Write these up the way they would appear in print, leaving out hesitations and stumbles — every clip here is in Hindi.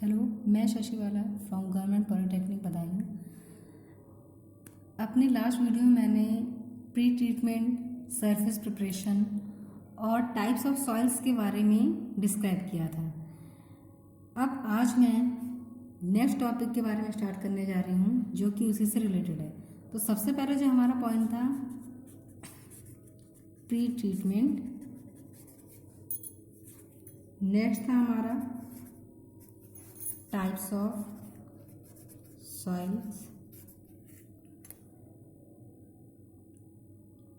हेलो, मैं Shashiwala from government polytechnic Badaun. अपने लास्ट वीडियो में मैंने प्री ट्रीटमेंट, सरफेस प्रिपरेशन और टाइप्स ऑफ सॉइल्स के बारे में डिस्क्राइब किया था। अब आज मैं नेक्स्ट टॉपिक के बारे में स्टार्ट करने जा रही हूँ, जो कि उसी से रिलेटेड है। तो सबसे पहले जो हमारा पॉइंट था प्री ट्रीटमेंट, नेक्स्ट था हमारा types of soils.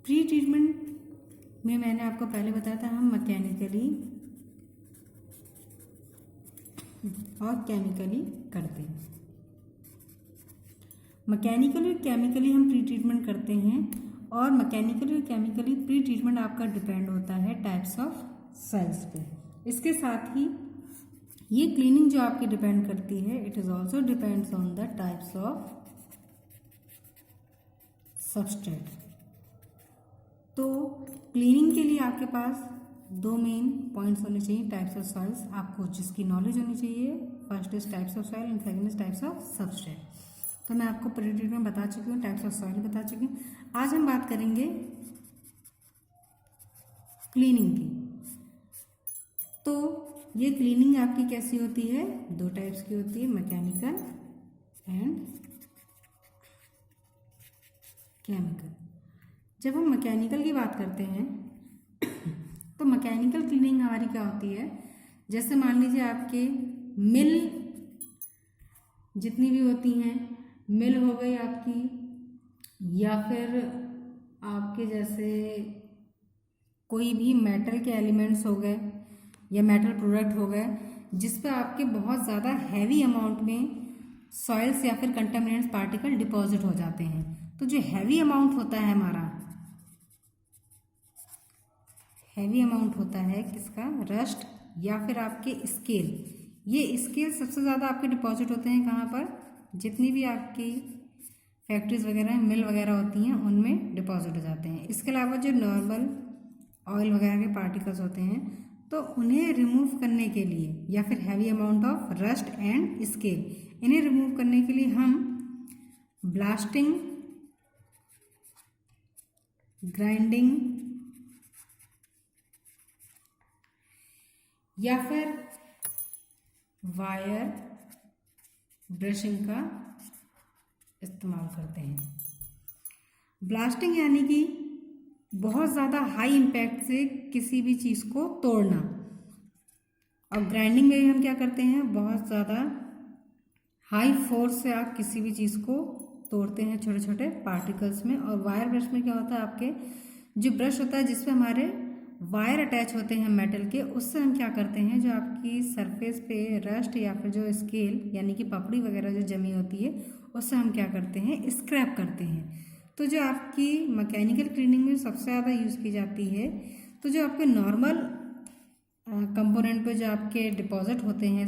Pre treatment में मैंने आपको पहले बताया था हम मैकेनिकली और केमिकली करते हैं। मैकेनिकली और केमिकली हम प्री ट्रीटमेंट करते हैं, और मैकेनिकली और केमिकली प्री ट्रीटमेंट आपका डिपेंड होता है टाइप्स ऑफ सॉइल्स पे। इसके साथ ही ये क्लीनिंग जो आपकी डिपेंड करती है, it is also depends on the types of substrate. तो क्लीनिंग के लिए आपके पास दो मेन पॉइंट्स होने चाहिए टाइप्स ऑफ सॉइल्स, आपको जिसकी नॉलेज होनी चाहिए। First is types of soil and second is types of substrate. तो मैं आपको प्री ट्रीटमेंट बता चुकी हूँ, टाइप्स ऑफ सॉइल बता चुकी हूँ। आज हम बात करेंगे क्लीनिंग की। तो ये क्लीनिंग आपकी कैसी होती है? दो टाइप्स की होती है, मैकेनिकल एंड केमिकल। जब हम मैकेनिकल की बात करते हैं तो मैकेनिकल क्लीनिंग हमारी क्या होती है? जैसे मान लीजिए आपके मिल जितनी भी होती हैं, मिल हो गई आपकी, या फिर आपके जैसे कोई भी मेटल के एलिमेंट्स हो गए या मेटल प्रोडक्ट हो गए, जिस पे आपके बहुत ज़्यादा हैवी अमाउंट में सॉइल्स या फिर कंटामिनेंट्स पार्टिकल डिपॉजिट हो जाते हैं। तो जो हैवी अमाउंट होता है हमारा, हैवी अमाउंट होता है किसका? रस्ट या फिर आपके स्केल। ये स्केल सबसे ज़्यादा आपके डिपॉजिट होते हैं कहाँ पर? जितनी भी आपकी फैक्ट्रीज वगैरह, मिल वगैरह होती हैं, उनमें डिपॉजिट हो जाते हैं। इसके अलावा जो नॉर्मल ऑयल वगैरह के पार्टिकल्स होते हैं, तो उन्हें रिमूव करने के लिए, या फिर heavy amount of rust and scale, इन्हें रिमूव करने के लिए हम ब्लास्टिंग, ग्राइंडिंग या फिर वायर ब्रशिंग का इस्तेमाल करते हैं। ब्लास्टिंग यानी कि बहुत ज़्यादा हाई इम्पैक्ट से किसी भी चीज़ को तोड़ना, और ग्राइंडिंग में भी हम क्या करते हैं? बहुत ज़्यादा हाई फोर्स से आप किसी भी चीज़ को तोड़ते हैं छोटे छोटे पार्टिकल्स में। और वायर ब्रश में क्या होता है? आपके जो ब्रश होता है जिसपे हमारे वायर अटैच होते हैं मेटल के, उससे हम क्या करते हैं? जो आपकी सरफेस पे रस्ट या फिर जो स्केल यानी कि पपड़ी वगैरह जो जमी होती है, उससे हम क्या करते हैं? स्क्रैप करते हैं। तो जो आपकी मैकेनिकल क्लीनिंग में सबसे ज़्यादा यूज़ की जाती है, तो जो आपके नॉर्मल कंपोनेंट पे जो आपके डिपॉजिट होते हैं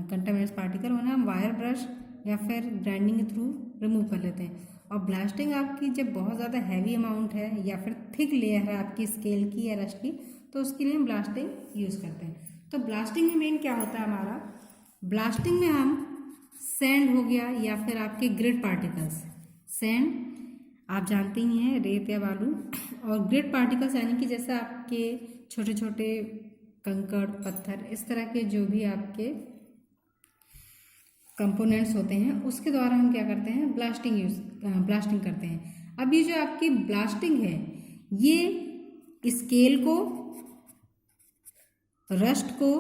कंटामिनेंट्स पार्टिकल, उन्हें हम वायर ब्रश या फिर ग्राइंडिंग के थ्रू रिमूव कर लेते हैं। और ब्लास्टिंग आपकी जब बहुत ज़्यादा हैवी अमाउंट है या फिर थिक लेयर है आपकी स्केल की या रस्ट की, तो उसके लिए हम ब्लास्टिंग यूज़ करते हैं। तो ब्लास्टिंग में मेन क्या होता है हमारा? ब्लास्टिंग में हम सैंड हो गया या फिर आपके ग्रिड पार्टिकल्स, सैंड आप जानते ही हैं, रेत या बालू, और ग्रिड पार्टिकल्स यानी कि जैसे आपके छोटे छोटे कंकड़, पत्थर, इस तरह के जो भी आपके कंपोनेंट्स होते हैं, उसके द्वारा हम क्या करते हैं? ब्लास्टिंग करते हैं। अब ये जो आपकी ब्लास्टिंग है, ये स्केल को, रस्ट को,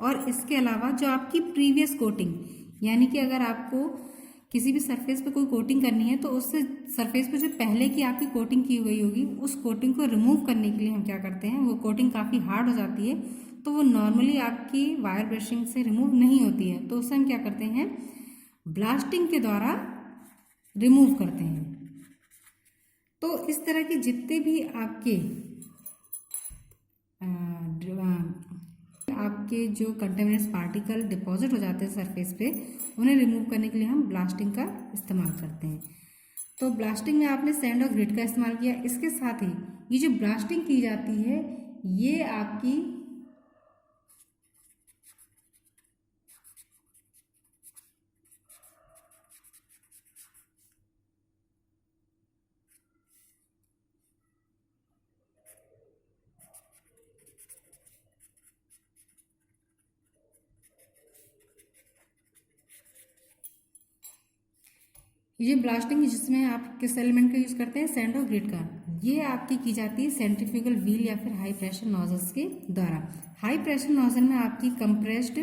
और इसके अलावा जो आपकी प्रीवियस कोटिंग, यानी कि अगर आपको किसी भी सरफेस पे कोई कोटिंग करनी है, तो उससे सरफेस पे जो पहले की आपकी कोटिंग की गई होगी, उस कोटिंग को रिमूव करने के लिए हम क्या करते हैं? वो कोटिंग काफ़ी हार्ड हो जाती है, तो वो नॉर्मली आपकी वायर ब्रशिंग से रिमूव नहीं होती है, तो उससे हम क्या करते हैं? ब्लास्टिंग के द्वारा रिमूव करते हैं। तो इस तरह के जितने भी आपके जो कंटामिनेंट्स पार्टिकल डिपॉजिट हो जाते हैं सरफेस पे, उन्हें रिमूव करने के लिए हम ब्लास्टिंग का इस्तेमाल करते हैं। तो ब्लास्टिंग में आपने सैंड और ग्रिड का इस्तेमाल किया। इसके साथ ही ये जो ब्लास्टिंग की जाती है, ये आपकी ये ब्लास्टिंग जिसमें आप किस एलिमेंट का यूज़ करते हैं, सैंड और ग्रिट का, ये आपकी की जाती है सेंट्रीफ्यूगल व्हील या फिर हाई प्रेशर नोजल्स के द्वारा। हाई प्रेशर नोजल में आपकी कंप्रेस्ड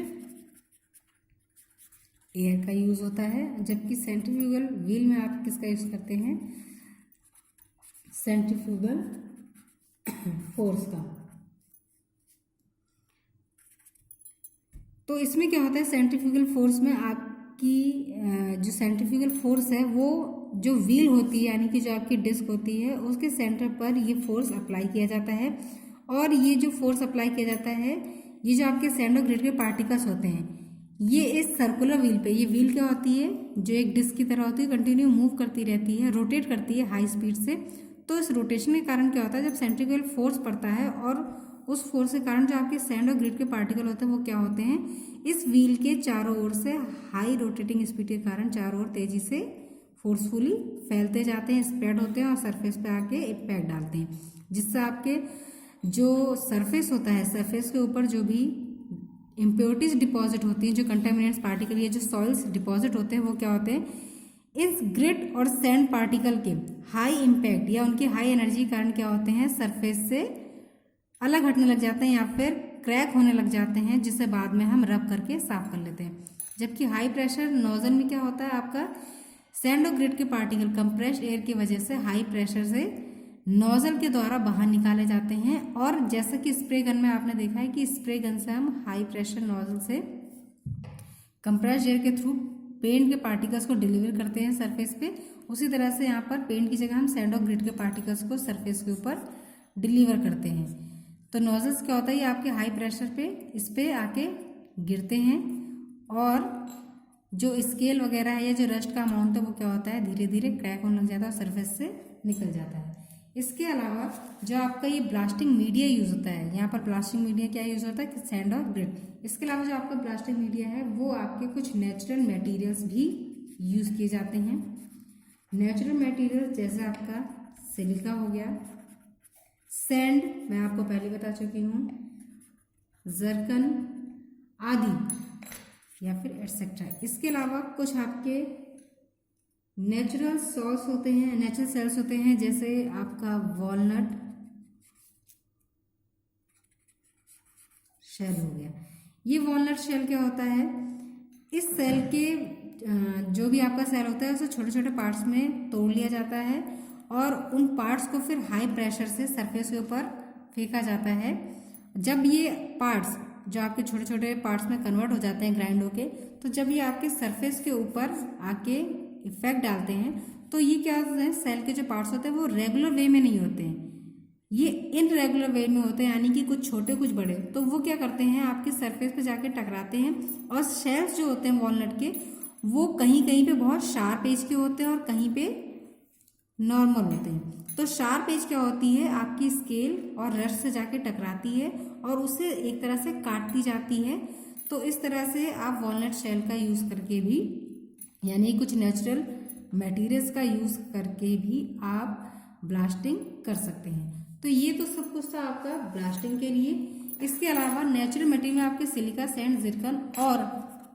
एयर का यूज़ होता है, जबकि सेंट्रीफ्यूगल व्हील में आप किसका यूज़ करते हैं, सेंट्रीफ्यूगल फोर्स का। तो इसमें क्या होता है, सेंट्रीफ्यूगल फोर्स में आपकी जो सेंट्रीफ्यूगल फोर्स है वो जो व्हील होती है यानी कि जो आपकी डिस्क होती है उसके सेंटर पर ये फोर्स अप्लाई किया जाता है, और ये जो फोर्स अप्लाई किया जाता है, ये जो आपके सैंड और ग्रेट के पार्टिकल्स होते हैं, ये इस सर्कुलर व्हील पे, ये व्हील क्या होती है, जो एक डिस्क की तरह होती है, कंटिन्यू मूव करती रहती है, रोटेट करती है हाई स्पीड से। तो इस रोटेशन के कारण क्या होता है, जब सेंट्रीफ्यूगल फोर्स पड़ता है और उस फोर्स के कारण जो आपके सैंड और ग्रिट के पार्टिकल होते हैं वो क्या होते हैं, इस व्हील के चारों ओर से हाई रोटेटिंग स्पीड के कारण चारों ओर तेजी से फोर्सफुली फैलते जाते हैं, स्प्रेड होते हैं और सरफेस पे आके इम्पैक्ट डालते हैं, जिससे आपके जो सरफेस होता है, सरफेस के ऊपर जो भी इम्प्योरिटीज डिपॉजिट होती हैं, जो कंटेमिनेंट्स पार्टिकल या जो सॉइल्स डिपॉजिट होते हैं, वो क्या होते हैं, इस ग्रिट और सैंड पार्टिकल के हाई इम्पैक्ट या उनकी हाई एनर्जी के कारण क्या होते हैं, सरफेस से अलग हटने लग जाते हैं या फिर क्रैक होने लग जाते हैं, जिसे बाद में हम रब करके साफ कर लेते हैं। जबकि हाई प्रेशर नोजल में क्या होता है, आपका सैंड और ग्रिट के पार्टिकल कंप्रेस्ड एयर की वजह से हाई प्रेशर से नोजल के द्वारा बाहर निकाले जाते हैं, और जैसा कि स्प्रे गन में आपने देखा है कि स्प्रे गन से हम हाई प्रेशर नोजल से कंप्रेस्ड एयर के थ्रू पेंट के पार्टिकल्स को डिलीवर करते हैं सरफेस पे, उसी तरह से यहाँ पर पेंट की जगह हम सैंड और ग्रिट के पार्टिकल्स को सरफेस के ऊपर डिलीवर करते हैं। तो नोजल्स क्या होता है, ये आपके हाई प्रेशर पे इस पे आके गिरते हैं, और जो स्केल वगैरह है या जो रस्ट का अमाउंट है वो क्या होता है, धीरे धीरे क्रैक होने लग जाता है और सरफेस से निकल जाता है। इसके अलावा जो आपका ये ब्लास्टिंग मीडिया यूज़ होता है, यहाँ पर ब्लास्टिंग मीडिया क्या यूज़ होता है कि सैंड और ग्रिट। इसके अलावा जो आपका ब्लास्टिंग मीडिया है वो आपके कुछ नेचुरल मटेरियल्स भी यूज़ किए जाते हैं। नेचुरल मटेरियल जैसे आपका सिलिका हो गया, सैंड मैं आपको पहले बता चुकी हूँ, जर्कन आदि या फिर एटसेट्रा। इसके अलावा कुछ आपके नेचुरल सॉल्स होते हैं, नेचुरल सेल्स होते हैं, जैसे आपका वॉलनट शेल हो गया। ये वॉलनट शेल क्या होता है, इस सेल के जो भी आपका सेल होता है उसे छोटे छोटे पार्ट्स में तोड़ लिया जाता है, और उन पार्ट्स को फिर हाई प्रेशर से सरफेस के ऊपर फेंका जाता है। जब ये पार्ट्स जो आपके छोटे छोटे पार्ट्स में कन्वर्ट हो जाते हैं ग्राइंड होके, तो जब ये आपके सरफेस के ऊपर आके इफेक्ट डालते हैं, तो ये क्या होता है, सेल के जो पार्ट्स होते हैं वो रेगुलर वे में नहीं होते हैं, ये इनरेगुलर वे में होते हैं, यानी कि कुछ छोटे कुछ बड़े। तो वो क्या करते हैं, आपके सरफेस पे जाके टकराते हैं, और शेल्स जो होते हैं वॉलनट के वो कहीं कहीं पे बहुत शार्प एज के होते हैं और कहीं पे नॉर्मल होते हैं। तो शार्प एज क्या होती है, आपकी स्केल और रस्ट से जाके टकराती है और उसे एक तरह से काटती जाती है। तो इस तरह से आप वॉलनट शेल का यूज़ करके भी, यानी कुछ नेचुरल मटेरियल्स का यूज़ करके भी आप ब्लास्टिंग कर सकते हैं। तो ये तो सब कुछ था आपका ब्लास्टिंग के लिए। इसके अलावा नेचुरल मटेरियल में आपके सिलिका, सैंड, जिरकन और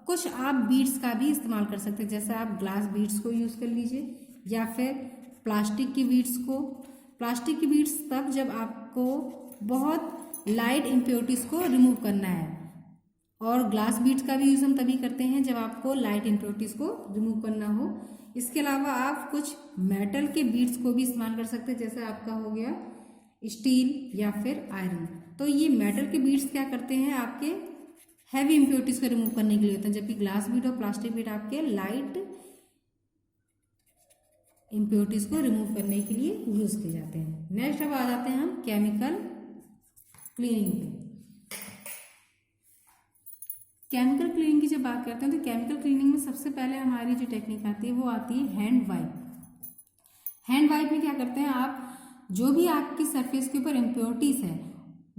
कुछ आप बीड्स का भी इस्तेमाल कर सकते हैं, जैसे आप ग्लास बीड्स को यूज़ कर लीजिए या फिर प्लास्टिक की बीड्स को। प्लास्टिक की बीड्स तब जब आपको बहुत लाइट इम्प्योरिटीज़ को रिमूव करना है, और ग्लास बीड्स का भी यूज़ हम तभी करते हैं जब आपको लाइट इम्प्योरिटीज़ को रिमूव करना हो। इसके अलावा आप कुछ मेटल के बीड्स को भी इस्तेमाल कर सकते हैं, जैसे आपका हो गया स्टील या फिर आयरन। तो ये मेटल के बीड्स क्या करते हैं, आपके हैवी इम्प्योरिटीज़ को रिमूव करने के लिए होते हैं, जबकि ग्लास बीड और प्लास्टिक बीड आपके लाइट इम्प्योरिटीज़ को रिमूव करने के लिए यूज़ किए जाते हैं। नेक्स्ट अब आ जाते हैं हम केमिकल क्लीनिंग पे। केमिकल क्लीनिंग की जब बात करते हैं तो केमिकल क्लीनिंग में सबसे पहले हमारी जो टेक्निक आती है वो आती है हैंड वाइप। हैंड वाइप में क्या करते हैं, आप जो भी आपकी सरफेस के ऊपर इम्प्योरिटीज़ है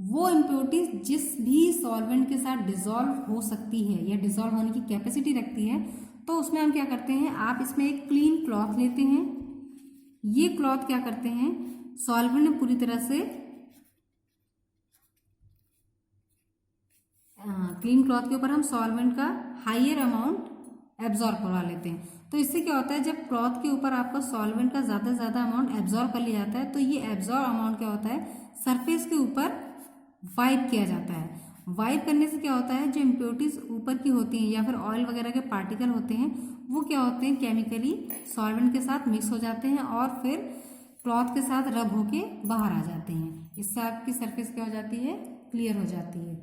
वो इम्प्योरिटीज़ जिस भी सॉल्वेंट के साथ डिज़ोल्व हो सकती है या डिज़ोल्व होने की कैपेसिटी रखती है, तो उसमें हम क्या करते हैं, आप इसमें एक क्लीन क्लॉथ लेते हैं। ये क्लॉथ क्या करते हैं, सॉल्वेंट में पूरी तरह से क्लीन क्लॉथ के ऊपर हम सॉल्वेंट का हाइयर अमाउंट एब्जॉर्ब करवा लेते हैं। तो इससे क्या होता है, जब क्लॉथ के ऊपर आपका सॉल्वेंट का ज़्यादा से ज़्यादा अमाउंट एब्जॉर्ब कर लिया जाता है तो ये एब्जॉर्ब अमाउंट क्या होता है, सरफेस के ऊपर वाइप किया जाता है। वाइप करने से क्या होता है, जो इम्प्योरिटीज ऊपर की होती हैं या फिर ऑयल वगैरह के पार्टिकल होते हैं वो क्या होते हैं, केमिकली सॉल्वेंट के साथ मिक्स हो जाते हैं और फिर क्लॉथ के साथ रब होके बाहर आ जाते हैं। इससे आपकी सरफेस क्या हो जाती है, क्लियर हो जाती है।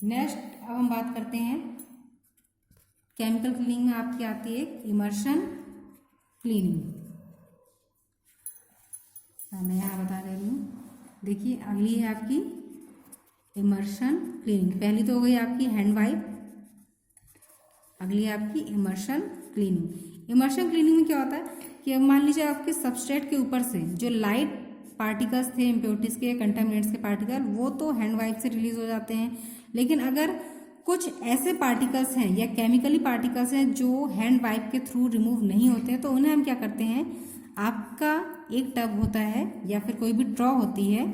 नेक्स्ट अब हम बात करते हैं केमिकल क्लीनिंग में आपकी आती है इमर्शन क्लीनिंग। मैं यहाँ बता दे रही हूँ, देखिए अगली है आपकी इमर्शन क्लीनिंग। पहली तो हो गई आपकी हैंड वाइप, अगली है आपकी इमर्शन क्लीनिंग। इमर्शन क्लीनिंग में क्या होता है कि अब मान लीजिए आपके सबस्ट्रेट के ऊपर से जो लाइट पार्टिकल्स थे इम्प्योरिटीज के, कंटामिनेंट्स के पार्टिकल, वो तो हैंड वाइप से रिलीज हो जाते हैं। लेकिन अगर कुछ ऐसे पार्टिकल्स हैं या केमिकली पार्टिकल्स हैं जो हैंड वाइप के थ्रू रिमूव नहीं होते हैं तो उन्हें हम क्या करते हैं, आपका एक टब होता है या फिर कोई भी ट्रॉ होती है,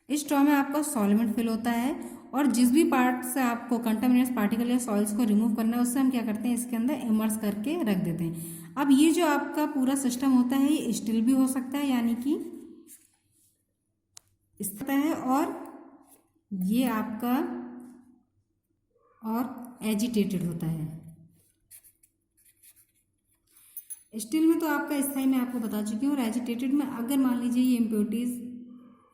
इस ट्रॉ में आपका सॉल्वेंट फिल होता है और जिस भी पार्ट से आपको कंटामिनेट्स पार्टिकल या सॉइल्स को रिमूव करना है उससे हम क्या करते हैं, इसके अंदर इमर्स करके रख देते हैं। अब ये जो आपका पूरा सिस्टम होता है ये स्टील भी हो सकता है, यानी कि इस तरह है, और ये आपका और एजिटेटेड होता है। स्टील में तो आपका स्थायी मैं आपको बता चुकी हूँ, और एजिटेटेड में अगर मान लीजिए ये इम्प्योरिटीज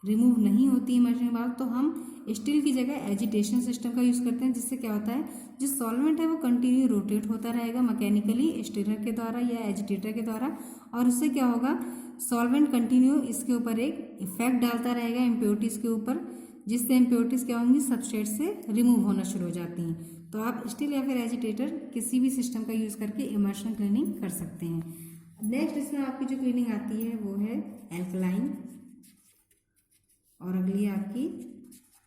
रिमूव नहीं होती इमर्शन के बाद तो हम स्टील की जगह एजिटेशन सिस्टम का यूज़ करते हैं, जिससे क्या होता है, जो सॉल्वेंट है वो कंटिन्यू रोटेट होता रहेगा मैकेनिकली स्टीरर के द्वारा या एजिटेटर के द्वारा, और उससे क्या होगा, सॉल्वेंट कंटिन्यू इसके ऊपर एक इफेक्ट डालता रहेगा इम्प्योरिटीज़ के ऊपर, जिससे इम्प्योरिटीज़ क्या होंगी, सबस्ट्रेट से रिमूव होना शुरू हो जाती हैं। तो आप स्टील या फिर एजिटेटर किसी भी सिस्टम का यूज़ करके इमर्शन क्लीनिंग कर सकते हैं। नेक्स्ट इसमें आपकी जो क्लीनिंग आती है वो है एल्कलाइन, और अगली है आपकी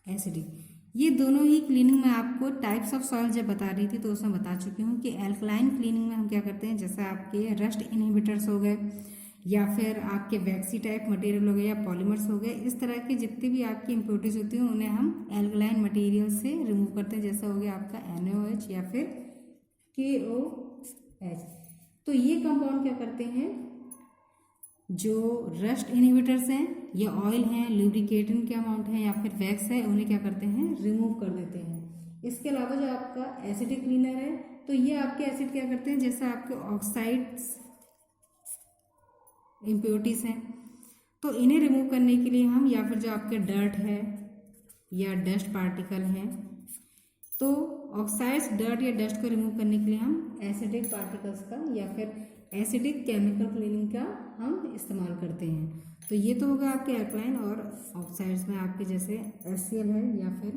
एसिडिक। ये दोनों ही क्लीनिंग में आपको टाइप्स ऑफ सॉइल जब बता रही थी तो उसमें बता चुकी हूँ कि एल्कलाइन क्लीनिंग में हम क्या करते हैं, जैसे आपके रस्ट इनहिबिटर्स हो गए या फिर आपके वैक्सी टाइप मटेरियल हो गए या पॉलीमर्स हो गए, इस तरह के जितने भी आपकी इम्प्योरिटीज होती हैं उन्हें हम एल्कलाइन मटेरियल से रिमूव करते हैं, जैसा हो गया आपका NaOH या फिर KOH। तो ये कंपाउंड क्या करते हैं, जो रस्ट इनहिबिटर्स हैं या ऑयल हैं, लुब्रिकेटेंट के अमाउंट है या फिर वैक्स है, उन्हें क्या करते हैं, रिमूव कर देते हैं। इसके अलावा जो आपका एसिडिक क्लीनर है तो ये आपके एसिड क्या करते हैं, जैसे आपके ऑक्साइड्स इम्प्योरिटीज हैं तो इन्हें रिमूव करने के लिए हम, या फिर जो आपके डर्ट है या डस्ट पार्टिकल हैं, तो ऑक्साइड्स, डर्ट या डस्ट को रिमूव करने के लिए हम एसिडिक पार्टिकल्स का या फिर एसिडिक केमिकल क्लीनिंग का हम इस्तेमाल करते हैं। तो ये तो होगा आपके एल्कलाइन, और ऑक्साइड्स में आपके जैसे HCl है या फिर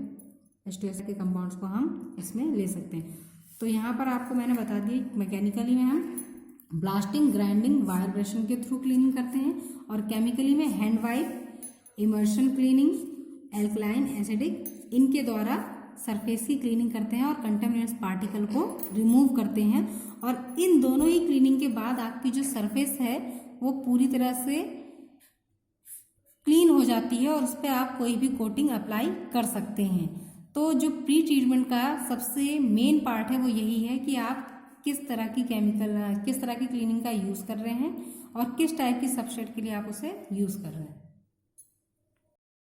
H2S के कंपाउंड्स को हम इसमें ले सकते हैं। तो यहाँ पर आपको मैंने बता दी, मैकेनिकली में हम ब्लास्टिंग, ग्राइंडिंग, वायर ब्रशिंग के थ्रू क्लीनिंग करते हैं, और केमिकली में hand wipe, immersion cleaning, alkaline, acidic, इनके द्वारा सरफेस की क्लीनिंग करते हैं और कंटामिनेंट्स पार्टिकल को रिमूव करते हैं। और इन दोनों ही क्लीनिंग के बाद आपकी जो सरफेस है वो पूरी तरह से क्लीन हो जाती है और उस पर आप कोई भी कोटिंग अप्लाई कर सकते हैं। तो जो प्री ट्रीटमेंट का सबसे मेन पार्ट है वो यही है कि आप किस तरह की क्लीनिंग का यूज़ कर रहे हैं और किस टाइप की सबस्ट्रेट के लिए आप उसे यूज़ कर रहे हैं।